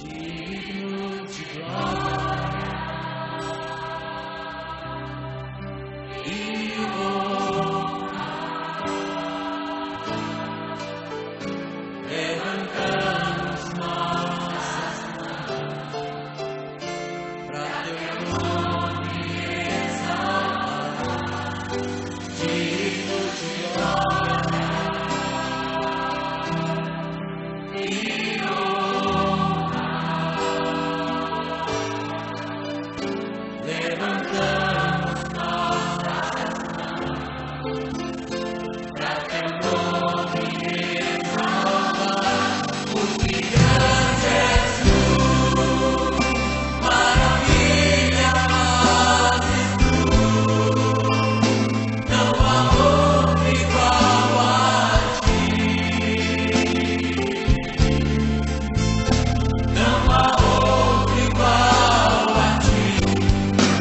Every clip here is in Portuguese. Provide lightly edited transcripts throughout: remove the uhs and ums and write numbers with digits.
digno de glória e honra. Levantamos nossas mãos para teu nome exaltar, digno de glória e honra. Levantamos nossas mãos para teu nome exaltar, porque grande és tu, maravilha fazes tu, não há outro igual a ti, não há outro igual a ti,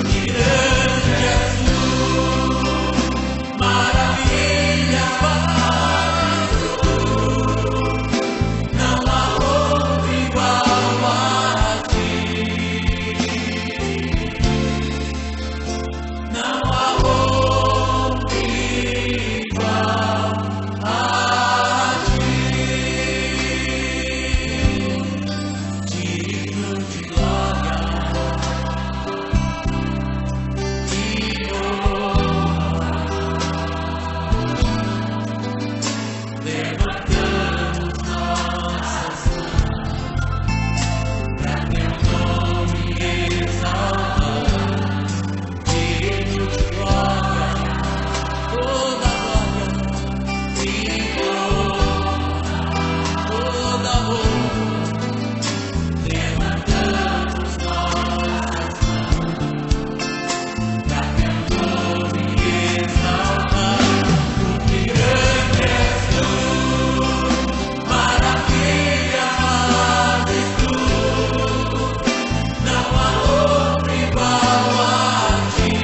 que grande és tu, maravilha fazes tu, não há outro igual a ti, não há outro igual a ti, digno de glória e honra. Levantamos nossas mãos para teu nome exaltar, digno de glória, toda glória e honra, toda honra. Levantamos nossas mãos para teu nome exaltar, porque grande és tu, maravilha fazes tu, não há outro igual a ti,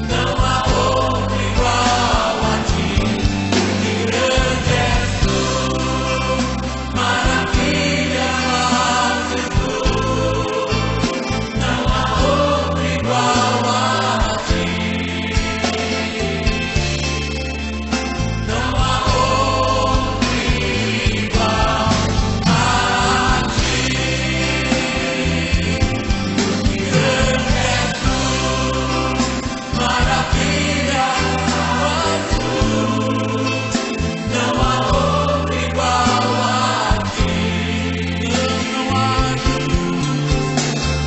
não há outro igual a ti, porque grande és tu, maravilha fazes tu, não há outro igual a ti, não há outro igual a ti, porque grande és tu, maravilha fazes tu, não há outro igual a ti,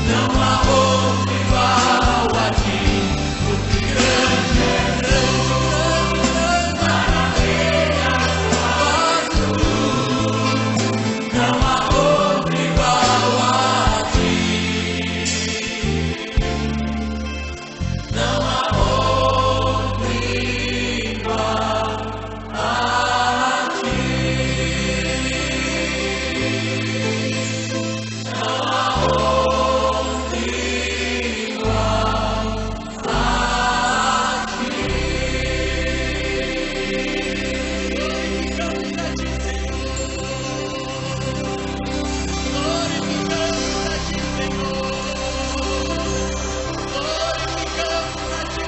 não há outro igual a ti, porque grande és tu, maravilha fazes tu, não há outro igual a ti, não há outro igual a ti, não há outro igual a ti. Glorificamos a ti, Senhor. Glorificamos a ti, Senhor. Glorificamos a ti, Senhor.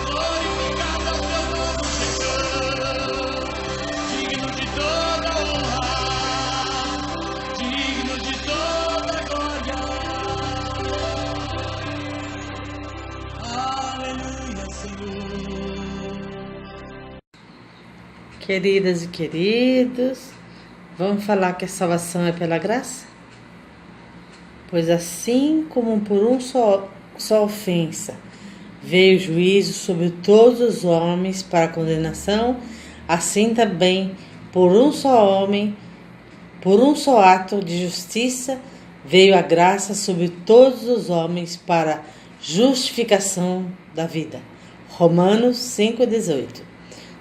Glorificado é o teu nome, Senhor. Digno de toda honra, digno de toda glória. Aleluia, Senhor. Queridas e queridos, vamos falar que a salvação é pela graça? Pois assim como por só ofensa veio o juízo sobre todos os homens para a condenação, assim também por um só homem, por um só ato de justiça, veio a graça sobre todos os homens para justificação da vida. Romanos 5,18.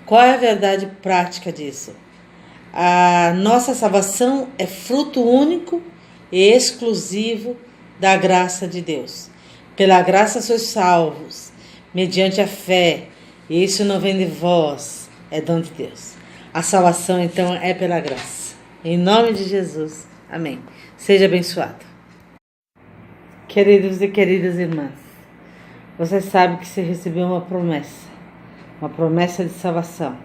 Qual é a verdade prática disso? A nossa salvação é fruto único e exclusivo da graça de Deus. Pela graça sois salvos, mediante a fé, e isso não vem de vós, é dom de Deus. A salvação, então, é pela graça. Em nome de Jesus. Amém. Seja abençoado. Queridos e queridas irmãs, você sabe que você recebeu uma promessa de salvação.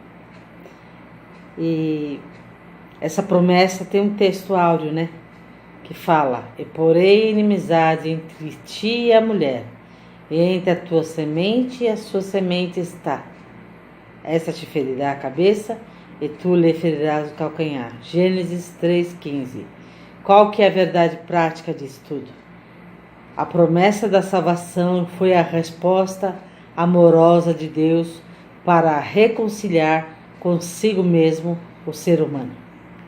E essa promessa tem um texto áudio, né? Que fala: e porei inimizade entre ti e a mulher, e entre a tua semente e a sua semente está. Essa te ferirá a cabeça, e tu lhe ferirás o calcanhar. Gênesis 3,15. Qual que é a verdade prática disso tudo? A promessa da salvação foi a resposta amorosa de Deus para reconciliar consigo mesmo o ser humano.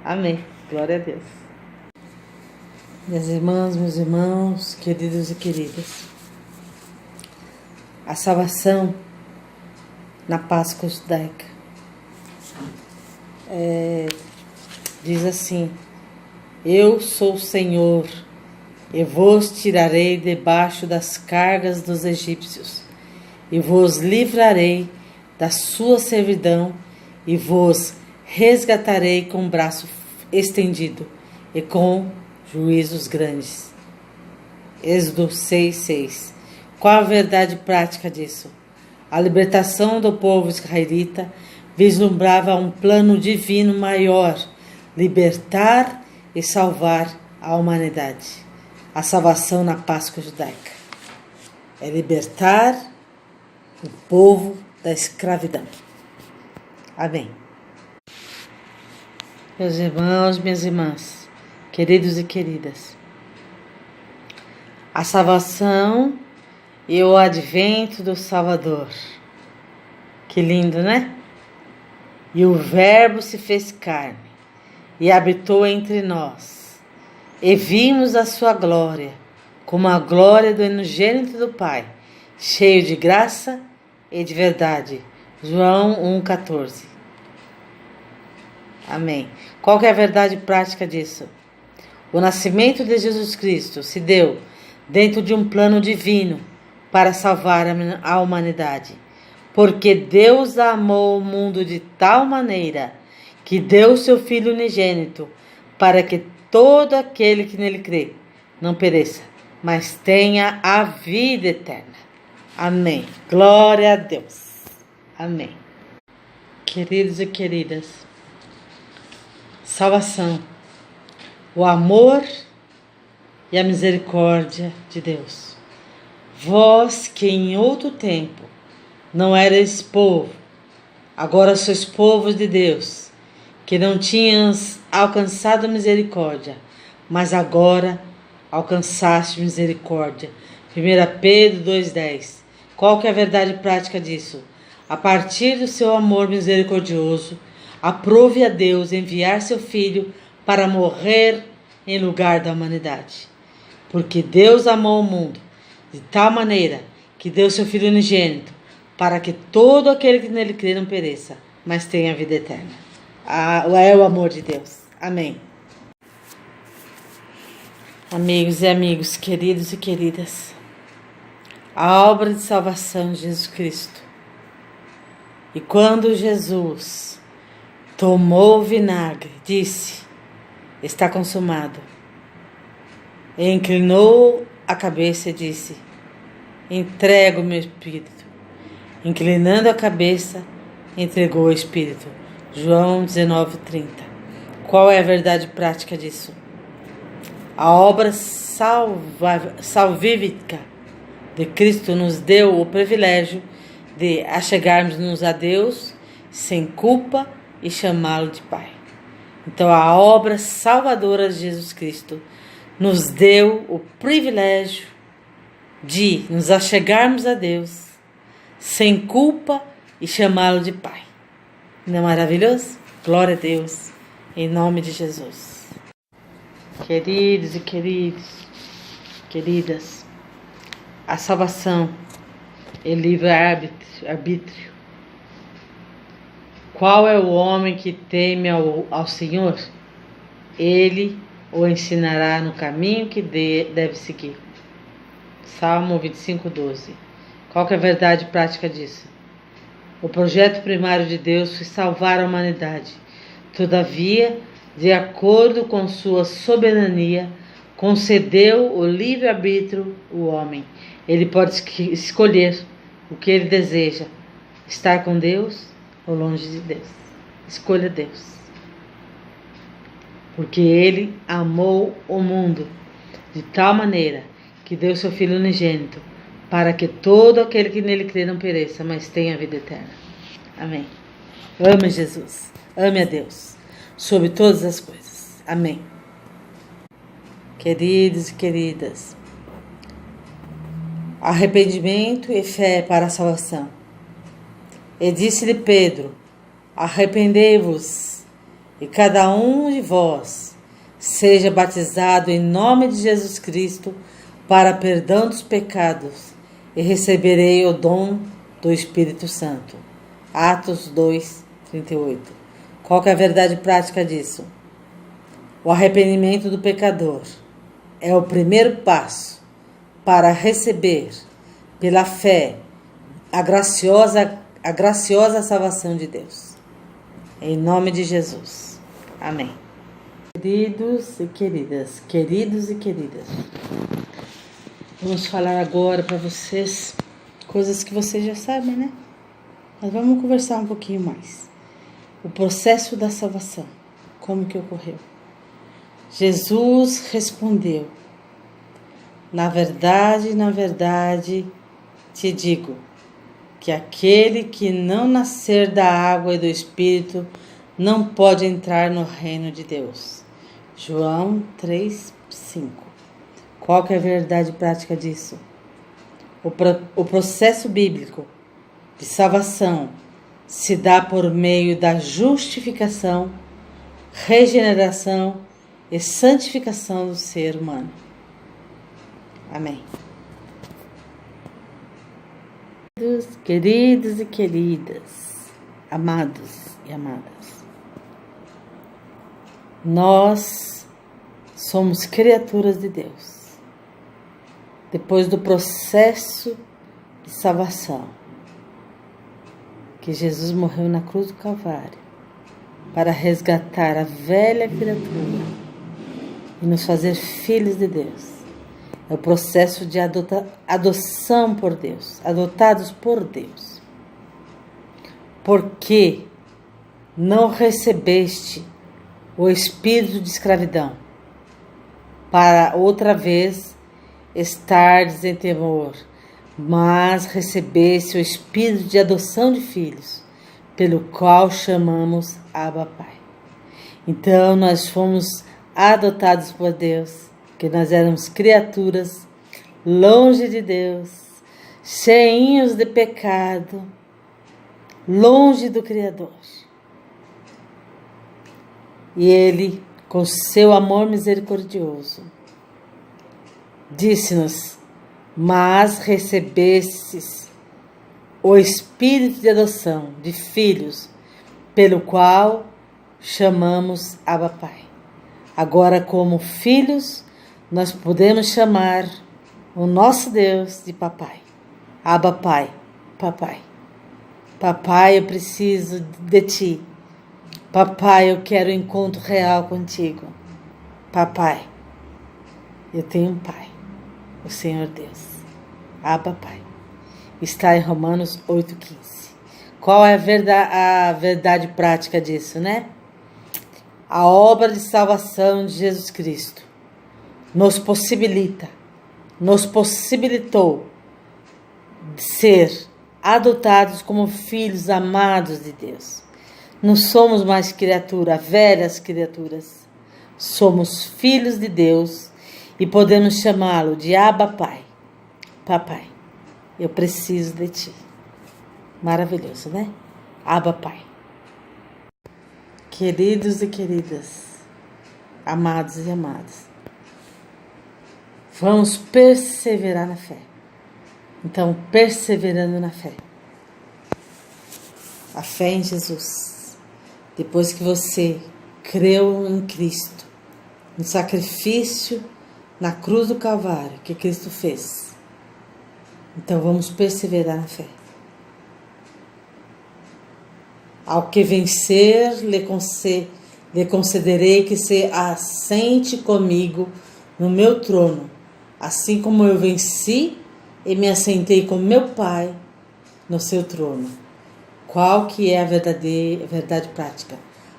Amém. Glória a Deus. Minhas irmãs, meus irmãos, queridos e queridas, a salvação na Páscoa judaica diz assim: eu sou o Senhor, e vos tirarei debaixo das cargas dos egípcios, e vos livrarei da sua servidão, e vos resgatarei com o braço estendido e com juízos grandes. Êxodo 6,6. Qual a verdade prática disso? A libertação do povo israelita vislumbrava um plano divino maior: libertar e salvar a humanidade. A salvação na Páscoa judaica é libertar o povo da escravidão. Amém. Meus irmãos, minhas irmãs, queridos e queridas, a salvação e o advento do Salvador. Que lindo, né? E o Verbo se fez carne e habitou entre nós, e vimos a sua glória, como a glória do unigênito do Pai, cheio de graça e de verdade. João 1,14. Amém. Qual que é a verdade prática disso? O nascimento de Jesus Cristo se deu dentro de um plano divino para salvar a humanidade. Porque Deus amou o mundo de tal maneira que deu seu Filho unigênito, para que todo aquele que nele crê não pereça, mas tenha a vida eterna. Amém. Glória a Deus. Amém. Queridos e queridas, salvação, o amor e a misericórdia de Deus. Vós que em outro tempo não erais povo, agora sois povos de Deus, que não tinhas alcançado misericórdia, mas agora alcançaste misericórdia. 1 Pedro 2,10. Qual que é a verdade prática disso? A partir do seu amor misericordioso, aprove a Deus enviar seu Filho para morrer em lugar da humanidade. Porque Deus amou o mundo de tal maneira que deu seu Filho unigênito, para que todo aquele que nele crê não pereça, mas tenha a vida eterna. É o amor de Deus. Amém. Amigos e amigos, queridos e queridas, a obra de salvação de Jesus Cristo. E quando Jesus tomou o vinagre, disse: está consumado. E inclinou a cabeça e disse: entrego o meu espírito. Inclinando a cabeça, entregou o espírito. João 19,30. Qual é a verdade prática disso? A obra salvífica de Cristo nos deu o privilégio de achegarmos-nos a Deus sem culpa e chamá-lo de Pai. Então a obra salvadora de Jesus Cristo nos deu o privilégio de nos achegarmos a Deus sem culpa e chamá-lo de Pai. Não é maravilhoso? Glória a Deus, em nome de Jesus. Queridos e queridas, a salvação é livre-arbítrio. Qual é o homem que teme ao Senhor? Ele o ensinará no caminho que deve seguir. Salmo 25:12. Qual que é a verdade prática disso? O projeto primário de Deus foi salvar a humanidade, Todavia, de acordo com sua soberania, concedeu o livre-arbítrio ao homem. Ele pode escolher o que ele deseja, estar com Deus ou longe de Deus. Escolha Deus. Porque ele amou o mundo de tal maneira que deu seu Filho unigênito, para que todo aquele que nele crê não pereça, mas tenha a vida eterna. Amém. Ame Jesus. Ame a Deus sobre todas as coisas. Amém. Queridos e queridas, arrependimento e fé para a salvação. E disse-lhe Pedro: arrependei-vos, e cada um de vós seja batizado em nome de Jesus Cristo para perdão dos pecados, e receberei o dom do Espírito Santo. Atos 2:38. Qual que é a verdade prática disso? O arrependimento do pecador é o primeiro passo para receber, pela fé, a graciosa salvação de Deus. Em nome de Jesus. Amém. Queridos e queridas, vamos falar agora para vocês coisas que vocês já sabem, né? Mas vamos conversar um pouquinho mais. O processo da salvação, como que ocorreu? Jesus respondeu: na verdade, te digo que aquele que não nascer da água e do Espírito não pode entrar no reino de Deus. João 3:5. Qual que é a verdade prática disso? O processo bíblico de salvação se dá por meio da justificação, regeneração e santificação do ser humano. Amém. Queridos e queridas, amados e amadas, nós somos criaturas de Deus. Depois do processo de salvação, que Jesus morreu na cruz do Calvário para resgatar a velha criatura e nos fazer filhos de Deus. É o processo de adoção por Deus, adotados por Deus. Porque não recebeste o espírito de escravidão, para outra vez estardes em temor, mas recebeste o espírito de adoção de filhos, pelo qual chamamos Abba Pai. Então nós fomos adotados por Deus, que nós éramos criaturas longe de Deus, cheinhos de pecado, longe do Criador. E Ele, com seu amor misericordioso, disse-nos: mas recebestes o espírito de adoção de filhos, pelo qual chamamos Abba Pai. Agora, como filhos, nós podemos chamar o nosso Deus de Papai. Abba Pai, Papai. Papai, eu preciso de Ti. Papai, eu quero um encontro real contigo. Papai, eu tenho um Pai, o Senhor Deus. Abba Pai. Está em Romanos 8,15. Qual é a verdade prática disso, né? A obra de salvação de Jesus Cristo nos possibilitou de ser adotados como filhos amados de Deus. Não somos mais velhas criaturas. Somos filhos de Deus e podemos chamá-lo de Abba Pai. Papai, eu preciso de Ti. Maravilhoso, né? Abba Pai. Queridos e queridas, amados e amadas, vamos perseverar na fé. Então, perseverando na fé. A fé em Jesus. Depois que você creu em Cristo, no sacrifício na cruz do Calvário que Cristo fez. Então, vamos perseverar na fé. Ao que vencer, lhe concederei que se assente comigo no meu trono, assim como eu venci e me assentei com meu Pai no seu trono. Qual que é a verdade prática?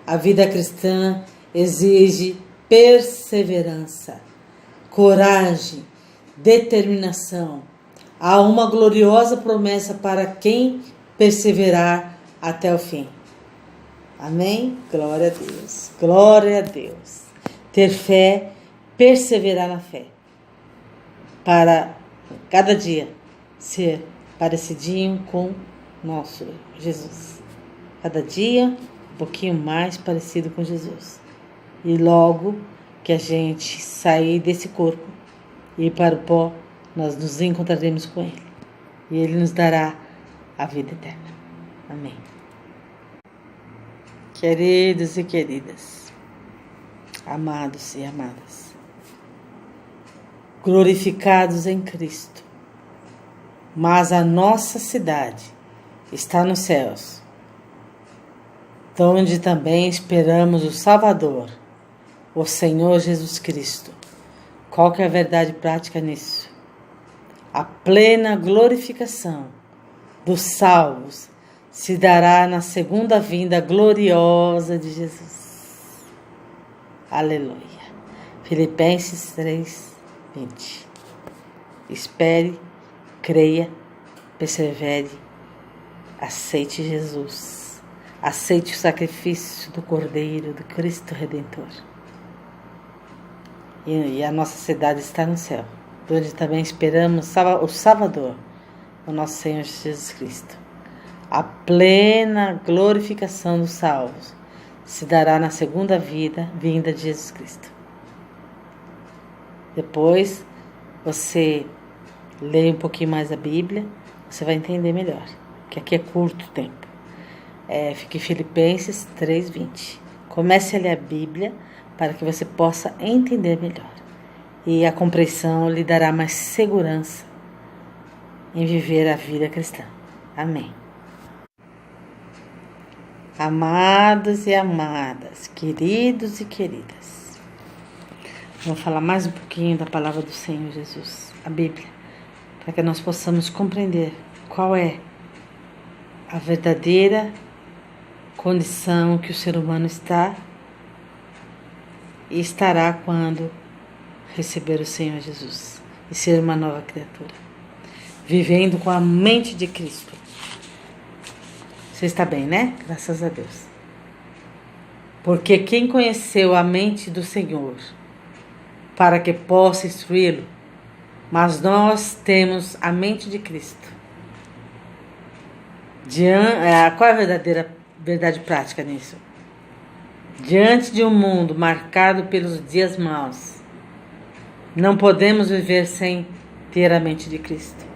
A vida cristã exige perseverança, coragem, determinação. Há uma gloriosa promessa para quem perseverar até o fim. Amém? Glória a Deus. Glória a Deus. Ter fé, perseverar na fé. Para cada dia ser parecidinho com nosso Jesus. Cada dia um pouquinho mais parecido com Jesus. E logo que a gente sair desse corpo e ir para o pó, nós nos encontraremos com Ele. E Ele nos dará a vida eterna. Amém. Queridos e queridas, amados e amadas, glorificados em Cristo, mas a nossa cidade está nos céus, onde também esperamos o Salvador, o Senhor Jesus Cristo. Qual que é a verdade prática nisso? A plena glorificação dos salvos se dará na segunda vinda gloriosa de Jesus. Aleluia. Filipenses 3:20. Espere, creia, persevere, aceite Jesus. Aceite o sacrifício do Cordeiro, do Cristo Redentor. E a nossa cidade está no céu, onde também esperamos o Salvador, o nosso Senhor Jesus Cristo. A plena glorificação dos salvos se dará na segunda vinda de Jesus Cristo. Depois você lê um pouquinho mais a Bíblia, você vai entender melhor, que aqui é curto tempo. Fique em Filipenses 3:20. Comece a ler a Bíblia para que você possa entender melhor. E a compreensão lhe dará mais segurança em viver a vida cristã. Amém. Amados e amadas, queridos e queridas, vamos falar mais um pouquinho da palavra do Senhor Jesus, a Bíblia, para que nós possamos compreender qual é a verdadeira condição que o ser humano está e estará quando receber o Senhor Jesus e ser uma nova criatura, vivendo com a mente de Cristo. Você está bem, né? Graças a Deus. Porque quem conheceu a mente do Senhor para que possa instruí-lo, mas nós temos a mente de Cristo. Qual é a verdadeira verdade prática nisso? Diante de um mundo marcado pelos dias maus, não podemos viver sem ter a mente de Cristo.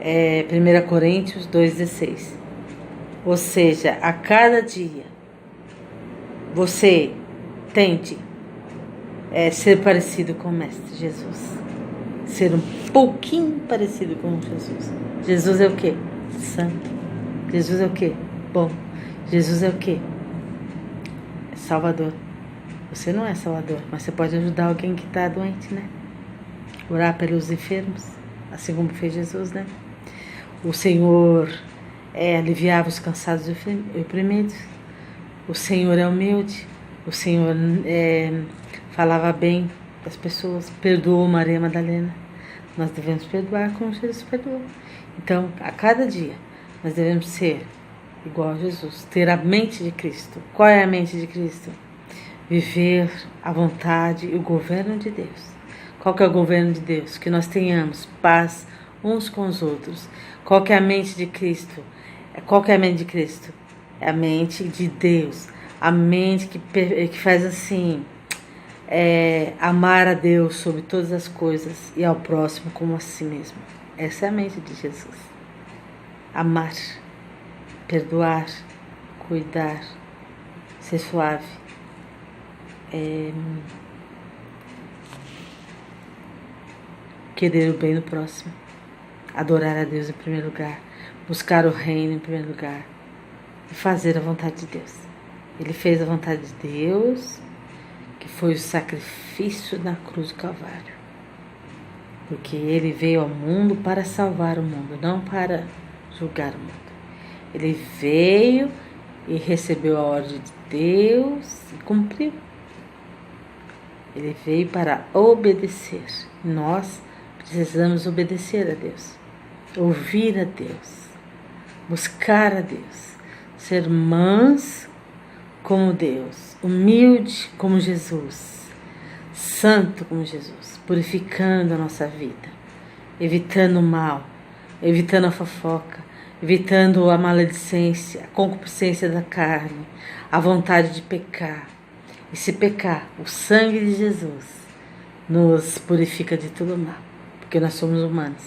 1 Coríntios 2,16. Ou seja, a cada dia você tente ser parecido com o Mestre Jesus. Ser um pouquinho parecido com Jesus. Jesus é o quê? Santo. Jesus é o quê? Bom. Jesus é o quê? Salvador. Você não é Salvador, mas você pode ajudar alguém que está doente, né? Orar pelos enfermos, assim como fez Jesus, né? O Senhor aliviava os cansados e oprimidos. O Senhor é humilde. O Senhor falava bem das pessoas. Perdoou Maria Madalena. Nós devemos perdoar como Jesus perdoou. Então, a cada dia, nós devemos ser igual a Jesus. Ter a mente de Cristo. Qual é a mente de Cristo? Viver a vontade e o governo de Deus. Qual que é o governo de Deus? Que nós tenhamos paz uns com os outros. Qual que é a mente de Cristo? Qual que é a mente de Cristo? É a mente de Deus. A mente que faz assim, amar a Deus sobre todas as coisas e ao próximo como a si mesmo. Essa é a mente de Jesus. Amar, perdoar, cuidar, ser suave. Querer o bem do próximo. Adorar a Deus em primeiro lugar, buscar o reino em primeiro lugar e fazer a vontade de Deus. Ele fez a vontade de Deus, que foi o sacrifício na cruz do Calvário. Porque ele veio ao mundo para salvar o mundo, não para julgar o mundo. Ele veio e recebeu a ordem de Deus e cumpriu. Ele veio para obedecer. Nós precisamos obedecer a Deus, ouvir a Deus, buscar a Deus, ser manso como Deus, humilde como Jesus, santo como Jesus, purificando a nossa vida, evitando o mal, evitando a fofoca, evitando a maledicência, a concupiscência da carne, a vontade de pecar. E se pecar, o sangue de Jesus nos purifica de todo mal, porque nós somos humanos.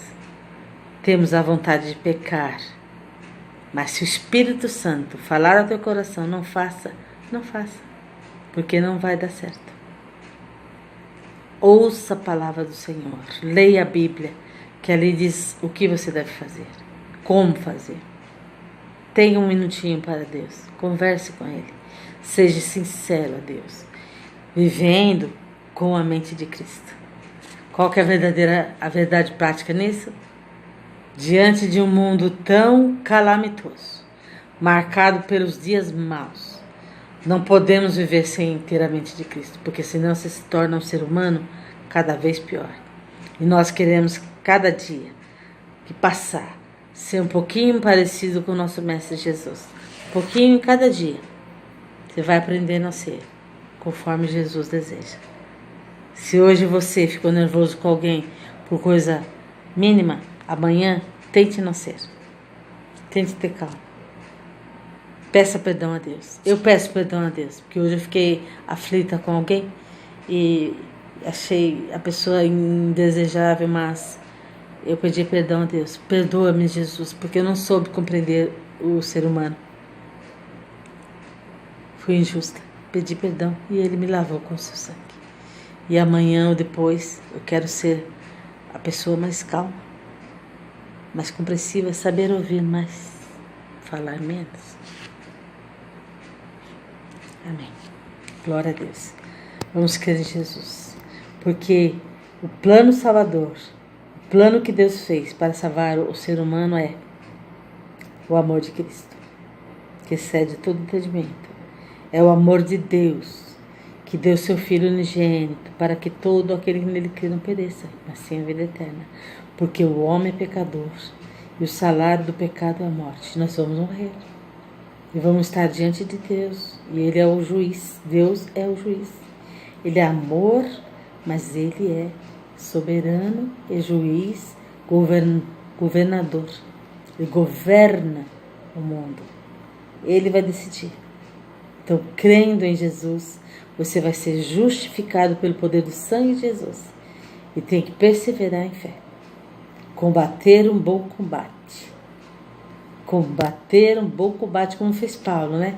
Temos a vontade de pecar, mas se o Espírito Santo falar ao teu coração, não faça, porque não vai dar certo. Ouça a palavra do Senhor, leia a Bíblia, que ali diz o que você deve fazer, como fazer. Tenha um minutinho para Deus, converse com Ele. Seja sincero a Deus, vivendo com a mente de Cristo. Qual que é a verdade prática nisso? Diante de um mundo tão calamitoso, marcado pelos dias maus, não podemos viver sem ter a mente de Cristo, porque senão você se torna um ser humano cada vez pior. E nós queremos cada dia que passar ser um pouquinho parecido com o nosso Mestre Jesus. Um pouquinho cada dia. Você vai aprendendo a ser conforme Jesus deseja. Se hoje você ficou nervoso com alguém por coisa mínima, amanhã tente não ser. Tente ter calma. Peça perdão a Deus. Eu peço perdão a Deus, porque hoje eu fiquei aflita com alguém e achei a pessoa indesejável, mas eu pedi perdão a Deus. Perdoa-me, Jesus, porque eu não soube compreender o ser humano. Fui injusta, pedi perdão e Ele me lavou com o seu sangue. E amanhã ou depois eu quero ser a pessoa mais calma, mais compreensiva, saber ouvir mais, falar menos. Amém. Glória a Deus. Vamos crer em Jesus, porque o plano salvador, o plano que Deus fez para salvar o ser humano é o amor de Cristo, que excede todo entendimento. É o amor de Deus, que deu seu Filho unigênito, para que todo aquele que nele crê não pereça, mas tenha a vida eterna. Porque o homem é pecador, e o salário do pecado é a morte. Nós vamos morrer, e vamos estar diante de Deus, e Ele é o juiz. Deus é o juiz. Ele é amor, mas Ele é soberano e juiz, governador. Ele governa o mundo. Ele vai decidir. Então, crendo em Jesus, você vai ser justificado pelo poder do sangue de Jesus. E tem que perseverar em fé. Combater um bom combate. Combater um bom combate, como fez Paulo, né?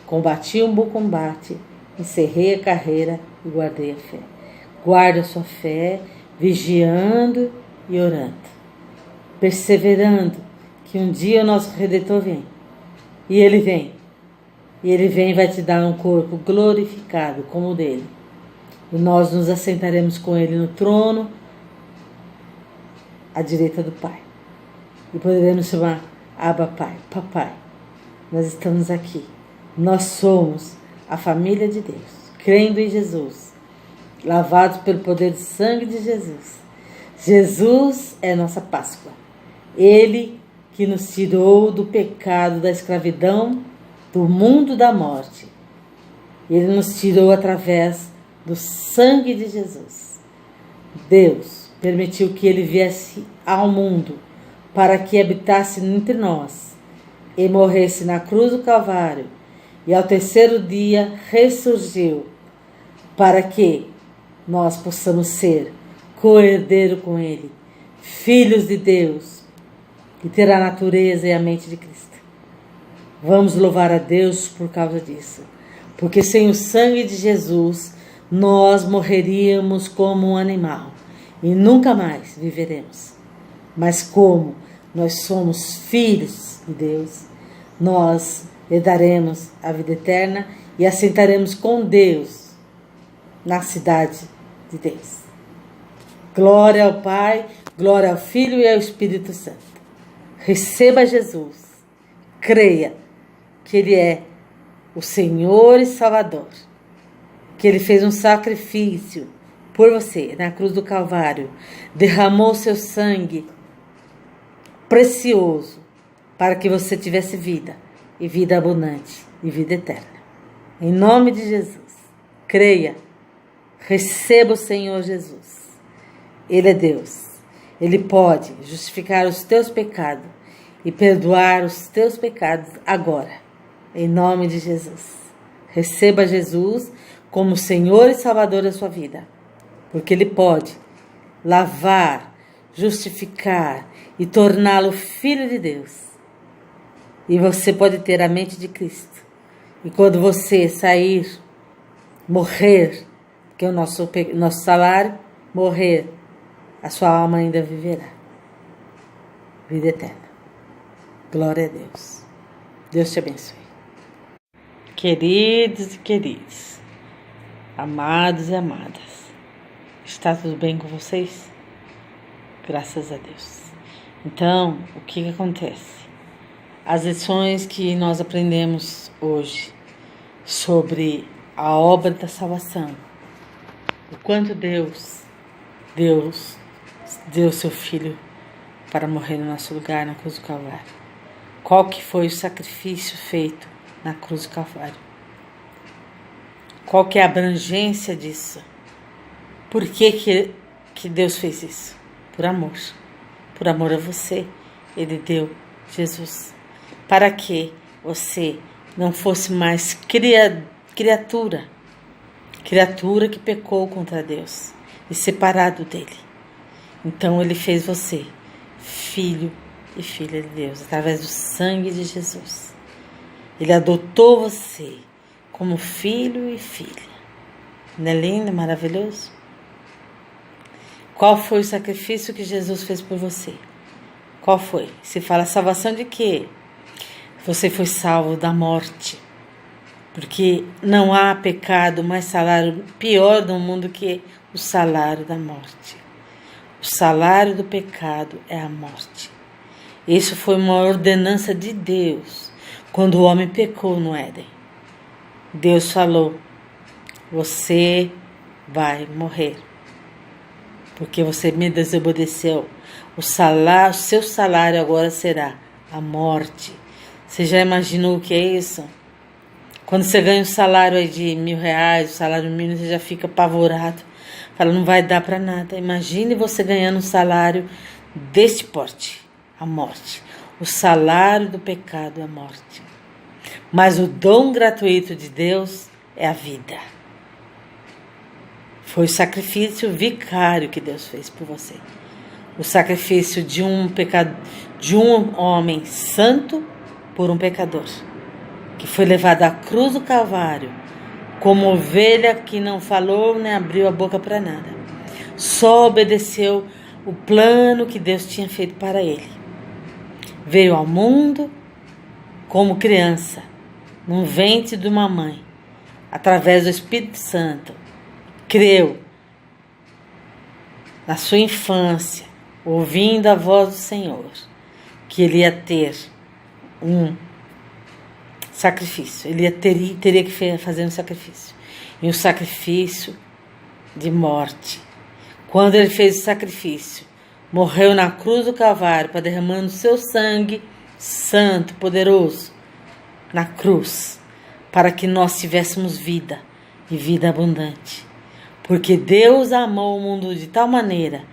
Combati um bom combate, encerrei a carreira e guardei a fé. Guarde a sua fé, vigiando e orando. Perseverando, que um dia o nosso Redentor vem. E Ele vem. E Ele vem e vai te dar um corpo glorificado como o dele. E nós nos assentaremos com Ele no trono, à direita do Pai. E poderemos chamar Abba Pai, Papai. Nós estamos aqui. Nós somos a família de Deus, crendo em Jesus, lavados pelo poder do sangue de Jesus. Jesus é nossa Páscoa. Ele que nos tirou do pecado, da escravidão, do mundo da morte. Ele nos tirou através do sangue de Jesus. Deus permitiu que Ele viesse ao mundo para que habitasse entre nós e morresse na cruz do Calvário e ao terceiro dia ressurgiu para que nós possamos ser co-herdeiro com Ele, filhos de Deus e ter a natureza e a mente de Cristo. Vamos louvar a Deus por causa disso. Porque sem o sangue de Jesus, nós morreríamos como um animal e nunca mais viveremos. Mas como nós somos filhos de Deus, nós herdaremos a vida eterna e assentaremos com Deus na cidade de Deus. Glória ao Pai, glória ao Filho e ao Espírito Santo. Receba Jesus, creia que Ele é o Senhor e Salvador, que Ele fez um sacrifício por você na cruz do Calvário, derramou seu sangue precioso para que você tivesse vida, e vida abundante, e vida eterna. Em nome de Jesus, creia, receba o Senhor Jesus. Ele é Deus, Ele pode justificar os teus pecados e perdoar os teus pecados agora, em nome de Jesus. Receba Jesus como Senhor e Salvador da sua vida, porque Ele pode lavar, justificar e torná-lo filho de Deus. E você pode ter a mente de Cristo. E quando você sair, morrer, que é o nosso salário, morrer, a sua alma ainda viverá. Vida eterna. Glória a Deus. Deus te abençoe. Queridos e queridas, amados e amadas, está tudo bem com vocês? Graças a Deus. Então, o que acontece? As lições que nós aprendemos hoje sobre a obra da salvação, o quanto Deus deu seu Filho para morrer no nosso lugar na cruz do Calvário. Qual que foi o sacrifício feito na cruz do Calvário? Qual que é a abrangência disso? Por que Deus fez isso? Por amor. Por amor a você, Ele deu Jesus. Para que você não fosse mais criatura que pecou contra Deus e separado dele. Então Ele fez você filho e filha de Deus, através do sangue de Jesus. Ele adotou você como filho e filha. Não é lindo, maravilhoso? Qual foi o sacrifício que Jesus fez por você? Qual foi? Se fala salvação de quê? Você foi salvo da morte. Porque não há pecado mais salário pior no mundo que o salário da morte. O salário do pecado é a morte. Isso foi uma ordenança de Deus quando o homem pecou no Éden. Deus falou: você vai morrer, porque você me desobedeceu. O seu salário agora será a morte. Você já imaginou o que é isso? Quando você ganha um salário aí de R$1.000, o salário mínimo, você já fica apavorado. Fala, não vai dar para nada. Imagine você ganhando um salário deste porte, a morte. O salário do pecado é a morte. Mas o dom gratuito de Deus é a vida. Foi o sacrifício vicário que Deus fez por você. O sacrifício de um homem santo por um pecador, que foi levado à cruz do Calvário, como ovelha que não falou nem abriu a boca para nada. Só obedeceu o plano que Deus tinha feito para ele. Veio ao mundo como criança, no ventre de uma mãe, através do Espírito Santo. Creu na sua infância, ouvindo a voz do Senhor, que ele ia ter um sacrifício. Ele teria que fazer um sacrifício. E um sacrifício de morte. Quando ele fez o sacrifício, morreu na cruz do Calvário, para derramando seu sangue santo, poderoso, na cruz, para que nós tivéssemos vida e vida abundante. Porque Deus amou o mundo de tal maneira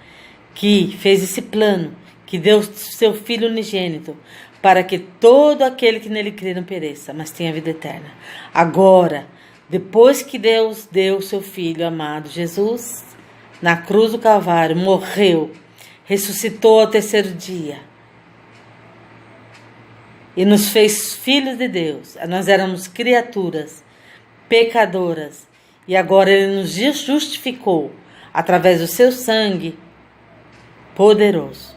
que fez esse plano, que deu seu Filho unigênito, para que todo aquele que nele crê não pereça, mas tenha vida eterna. Agora, depois que Deus deu seu Filho amado Jesus, na cruz do Calvário, morreu, ressuscitou ao terceiro dia e nos fez filhos de Deus. Nós éramos criaturas pecadoras e agora Ele nos justificou através do seu sangue poderoso.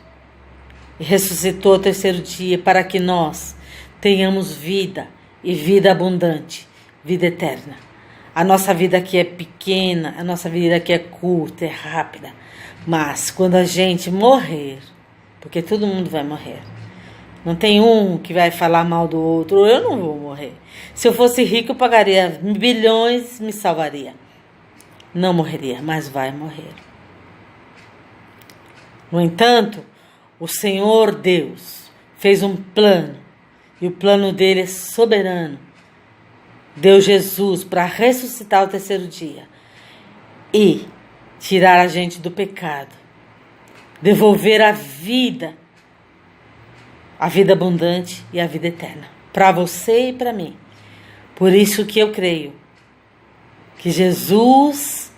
E ressuscitou ao terceiro dia para que nós tenhamos vida e vida abundante, vida eterna. A nossa vida aqui é pequena, a nossa vida aqui é curta, é rápida. Mas quando a gente morrer, porque todo mundo vai morrer, não tem um que vai falar mal do outro, eu não vou morrer. Se eu fosse rico, eu pagaria bilhões, me salvaria. Não morreria, mas vai morrer. No entanto, o Senhor Deus fez um plano, e o plano dele é soberano. Deu Jesus para ressuscitar o terceiro dia e tirar a gente do pecado, devolver a vida abundante e a vida eterna, para você e para mim. Por isso que eu creio que Jesus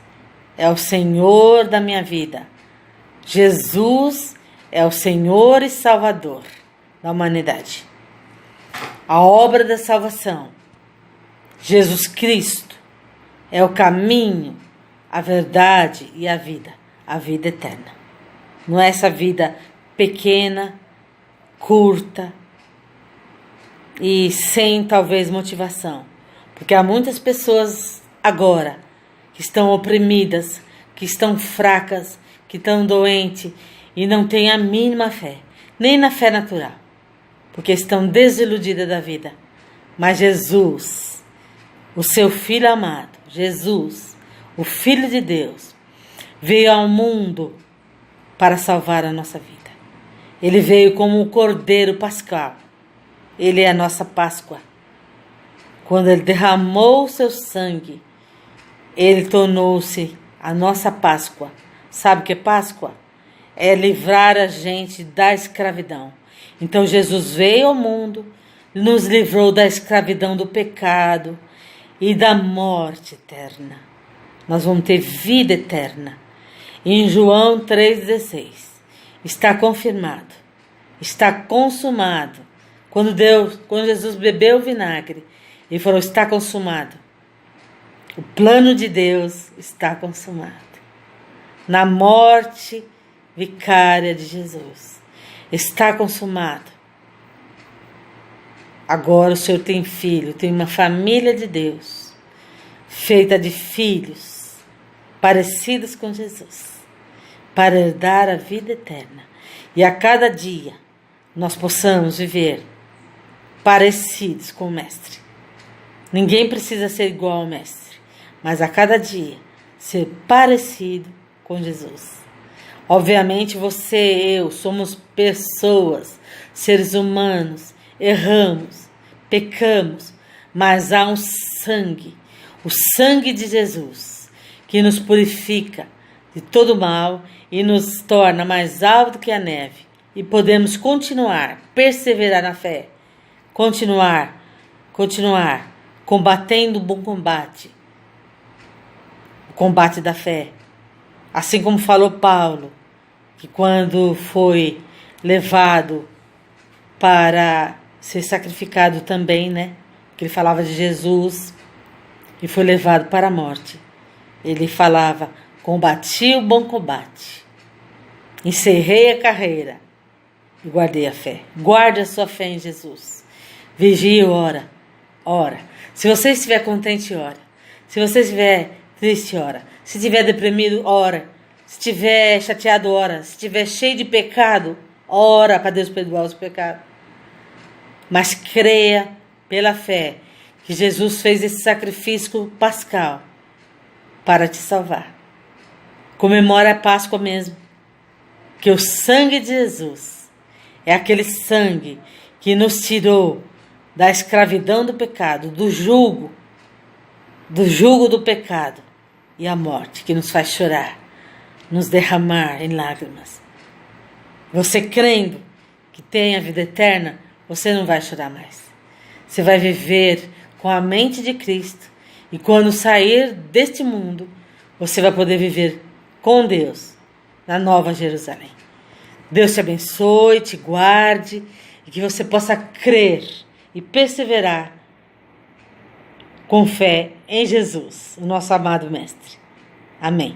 é o Senhor da minha vida. Jesus é o Senhor e Salvador da humanidade. A obra da salvação, Jesus Cristo, é o caminho, a verdade e a vida eterna. Não é essa vida pequena, curta e sem talvez motivação. Porque há muitas pessoas agora que estão oprimidas, que estão fracas, que estão doentes e não têm a mínima fé, nem na fé natural, porque estão desiludidas da vida. Mas Jesus, o seu Filho amado, Jesus, o Filho de Deus, veio ao mundo para salvar a nossa vida. Ele veio como um cordeiro pascal. Ele é a nossa Páscoa. Quando ele derramou o seu sangue, ele tornou-se a nossa Páscoa. Sabe o que é Páscoa? É livrar a gente da escravidão. Então Jesus veio ao mundo, nos livrou da escravidão do pecado e da morte eterna. Nós vamos ter vida eterna. Em João 3,16 está confirmado, está consumado. Quando Jesus bebeu o vinagre, ele falou: está consumado. O plano de Deus está consumado. Na morte vicária de Jesus, está consumado. Agora o Senhor tem filho, tem uma família de Deus, feita de filhos parecidos com Jesus, para herdar a vida eterna. E a cada dia nós possamos viver parecidos com o Mestre. Ninguém precisa ser igual ao Mestre, mas a cada dia ser parecido com Jesus. Obviamente você e eu somos pessoas, seres humanos, erramos, pecamos, mas há um sangue, o sangue de Jesus, que nos purifica de todo mal e nos torna mais alto que a neve. E podemos continuar, perseverar na fé, continuar combatendo o bom combate, o combate da fé. Assim como falou Paulo, que quando foi levado para ser sacrificado também, né? Que ele falava de Jesus e foi levado para a morte. Ele falava: combati o bom combate, encerrei a carreira e guardei a fé. Guarde a sua fé em Jesus. Vigie e ora. Se você estiver contente, ora. Se você estiver triste, ora. Se estiver deprimido, ora. Se estiver chateado, ora. Se estiver cheio de pecado, ora para Deus perdoar os pecados. Mas creia pela fé que Jesus fez esse sacrifício pascal para te salvar. Comemora a Páscoa mesmo, que o sangue de Jesus é aquele sangue que nos tirou da escravidão do pecado, do jugo do pecado e a morte, que nos faz chorar, nos derramar em lágrimas. Você crendo que tem a vida eterna, você não vai chorar mais. Você vai viver com a mente de Cristo e quando sair deste mundo, você vai poder viver com Deus na Nova Jerusalém. Deus te abençoe, te guarde e que você possa crer e perseverar com fé em Jesus, o nosso amado Mestre. Amém.